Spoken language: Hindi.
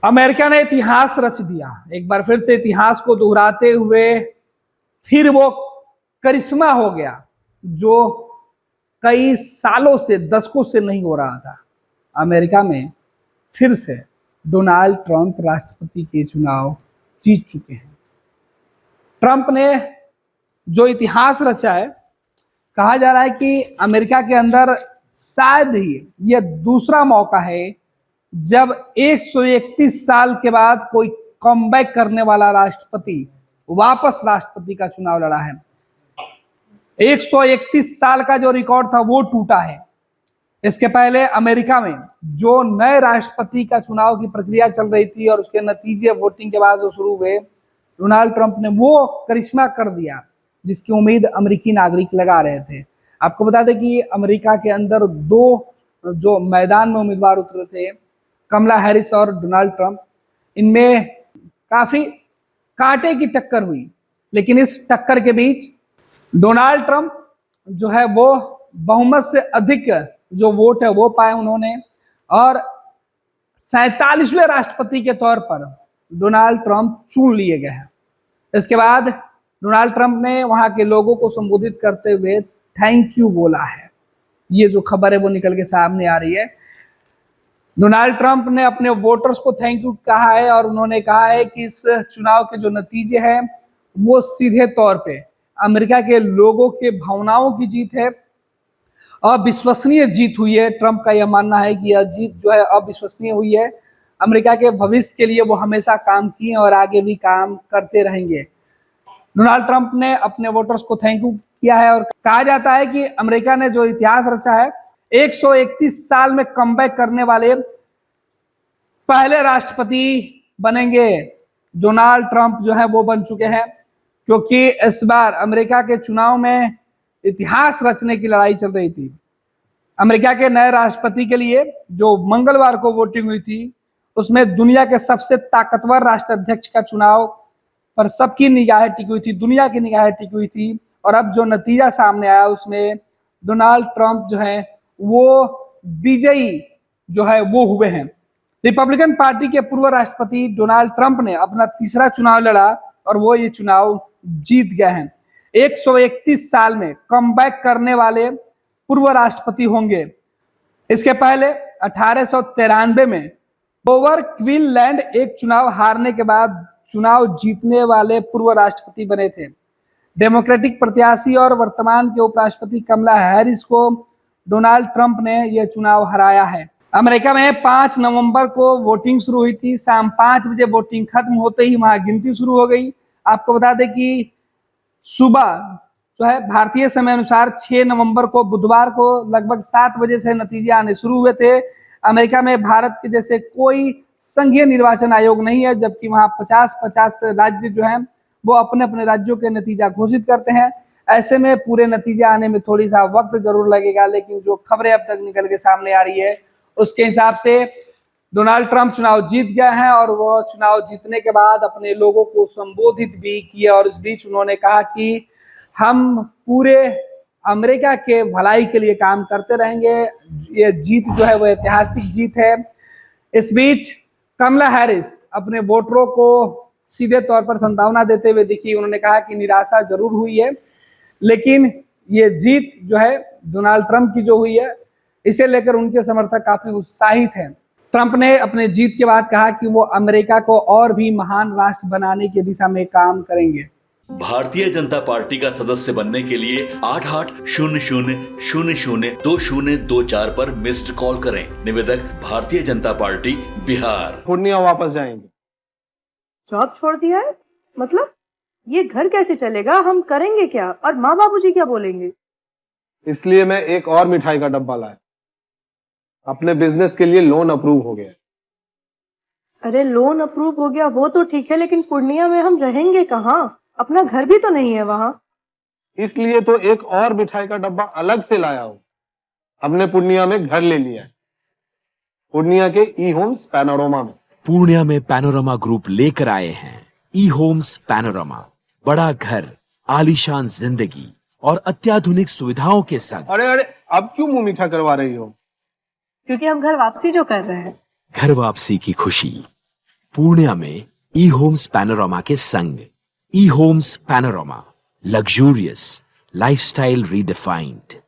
अमेरिका ने इतिहास रच दिया। एक बार फिर से इतिहास को दोहराते हुए फिर वो करिश्मा हो गया जो कई सालों से, दशकों से नहीं हो रहा था। अमेरिका में फिर से डोनाल्ड ट्रंप राष्ट्रपति के चुनाव जीत चुके हैं। ट्रंप ने जो इतिहास रचा है, कहा जा रहा है कि अमेरिका के अंदर शायद ही यह दूसरा मौका है जब 131 साल के बाद कोई कमबैक करने वाला राष्ट्रपति वापस राष्ट्रपति का चुनाव लड़ा है। 131 साल का जो रिकॉर्ड था वो टूटा है। इसके पहले अमेरिका में जो नए राष्ट्रपति का चुनाव की प्रक्रिया चल रही थी और उसके नतीजे वोटिंग के बाद जो शुरू हुए, डोनाल्ड ट्रंप ने वो करिश्मा कर दिया जिसकी उम्मीद अमेरिकी नागरिक लगा रहे थे। आपको बता दें कि अमेरिका के अंदर दो जो मैदान में उम्मीदवार उतरे थे, कमला हैरिस और डोनाल्ड ट्रंप, इनमें काफी कांटे की टक्कर हुई। लेकिन इस टक्कर के बीच डोनाल्ड ट्रंप जो है वो बहुमत से अधिक जो वोट है वो पाए उन्होंने, और 47वें राष्ट्रपति के तौर पर डोनाल्ड ट्रंप चुन लिए गए हैं। इसके बाद डोनाल्ड ट्रंप ने वहां के लोगों को संबोधित करते हुए थैंक यू बोला है। ये जो खबर है वो निकल के सामने आ रही है। डोनाल्ड ट्रंप ने अपने वोटर्स को थैंक यू कहा है और उन्होंने कहा है कि इस चुनाव के जो नतीजे हैं वो सीधे तौर पे अमेरिका के लोगों के भावनाओं की जीत है, अविश्वसनीय जीत हुई है। ट्रंप का यह मानना है कि यह जीत जो है अविश्वसनीय हुई है। अमेरिका के भविष्य के लिए वो हमेशा काम किए और आगे भी काम करते रहेंगे। डोनाल्ड ट्रंप ने अपने वोटर्स को थैंक यू किया है और कहा जाता है कि अमेरिका ने जो इतिहास रचा है, 131 साल में कमबैक करने वाले पहले राष्ट्रपति बनेंगे। डोनाल्ड ट्रंप जो है वो बन चुके हैं, क्योंकि इस बार अमेरिका के चुनाव में इतिहास रचने की लड़ाई चल रही थी। अमेरिका के नए राष्ट्रपति के लिए जो मंगलवार को वोटिंग हुई थी, उसमें दुनिया के सबसे ताकतवर राष्ट्राध्यक्ष का चुनाव पर सबकी निगाहें टिकी हुई थी, दुनिया की निगाहें टिकी हुई थी। और अब जो नतीजा सामने आया उसमें डोनाल्ड ट्रंप जो है वो विजयी जो है वो हुए हैं। रिपब्लिकन पार्टी के पूर्व राष्ट्रपति डोनाल्ड ट्रंप ने अपना तीसरा चुनाव लड़ा और वो ये चुनाव जीत गए हैं। 131 साल में कमबैक करने वाले पूर्व राष्ट्रपति होंगे। इसके पहले 1893 में ग्रोवर क्लीवलैंड एक चुनाव हारने के बाद चुनाव जीतने वाले पूर्व राष्ट्रपति बने थे। डेमोक्रेटिक प्रत्याशी और वर्तमान के उपराष्ट्रपति कमला हैरिस को डोनाल्ड ट्रंप ने यह चुनाव हराया है। अमेरिका में 5 नवंबर को वोटिंग शुरू हुई थी। शाम 5 बजे वोटिंग खत्म होते ही वहां गिनती शुरू हो गई। आपको बता दें कि सुबह जो है भारतीय समय अनुसार 6 नवंबर को बुधवार को लगभग 7 बजे से नतीजे आने शुरू हुए थे। अमेरिका में भारत के जैसे कोई संघीय निर्वाचन आयोग नहीं है, जबकि वहां 50-50 राज्य जो हैं वो अपने अपने राज्यों के नतीजा घोषित करते हैं। ऐसे में पूरे नतीजे आने में थोड़ी सा वक्त जरूर लगेगा, लेकिन जो खबरें अब तक निकल के सामने आ रही है उसके हिसाब से डोनाल्ड ट्रंप चुनाव जीत गए हैं और वो चुनाव जीतने के बाद अपने लोगों को संबोधित भी किया। और इस बीच उन्होंने कहा कि हम पूरे अमेरिका के भलाई के लिए काम करते रहेंगे। ये जीत जो है वो ऐतिहासिक जीत है। इस बीच कमला हैरिस अपने वोटरों को सीधे तौर पर संभावना देते हुए दिखी। उन्होंने कहा कि निराशा जरूर हुई है, लेकिन ये जीत जो है डोनाल्ड ट्रंप की जो हुई है, इसे लेकर उनके समर्थक काफी उत्साहित हैं। ट्रंप ने अपने जीत के बाद कहा कि वो अमेरिका को और भी महान राष्ट्र बनाने की दिशा में काम करेंगे। भारतीय जनता पार्टी का सदस्य बनने के लिए 8800002024 पर मिस्ड कॉल करें। निवेदक भारतीय जनता पार्टी बिहार। पूर्णिया वापस जाएंगे। जॉब छोड़ दिया है? मतलब ये घर कैसे चलेगा? हम करेंगे क्या? और माँ बाबूजी क्या बोलेंगे? इसलिए मैं एक और मिठाई का डब्बा लाया। अपने बिजनेस के लिए लोन अप्रूव हो गया। अरे लोन अप्रूव हो गया वो तो ठीक है, लेकिन पूर्णिया में हम रहेंगे कहाँ? अपना घर भी तो नहीं है वहां। इसलिए तो एक और मिठाई का डब्बा अलग से लाया हूं। हमने पूर्णिया में घर ले लिया है, पूर्णिया के ई होम्स पैनोरमा में। पूर्णिया में पैनोरमा ग्रुप लेकर आए हैं ई होम्स पैनोरमा। बड़ा घर, आलीशान जिंदगी और अत्याधुनिक सुविधाओं के संग। अरे अब क्यों मुंह मीठा करवा रही हो? क्योंकि हम घर वापसी जो कर रहे हैं। घर वापसी की खुशी पूर्णिया में ई होम्स पैनोरामा के संग। E Homes Panorama, luxurious lifestyle redefined.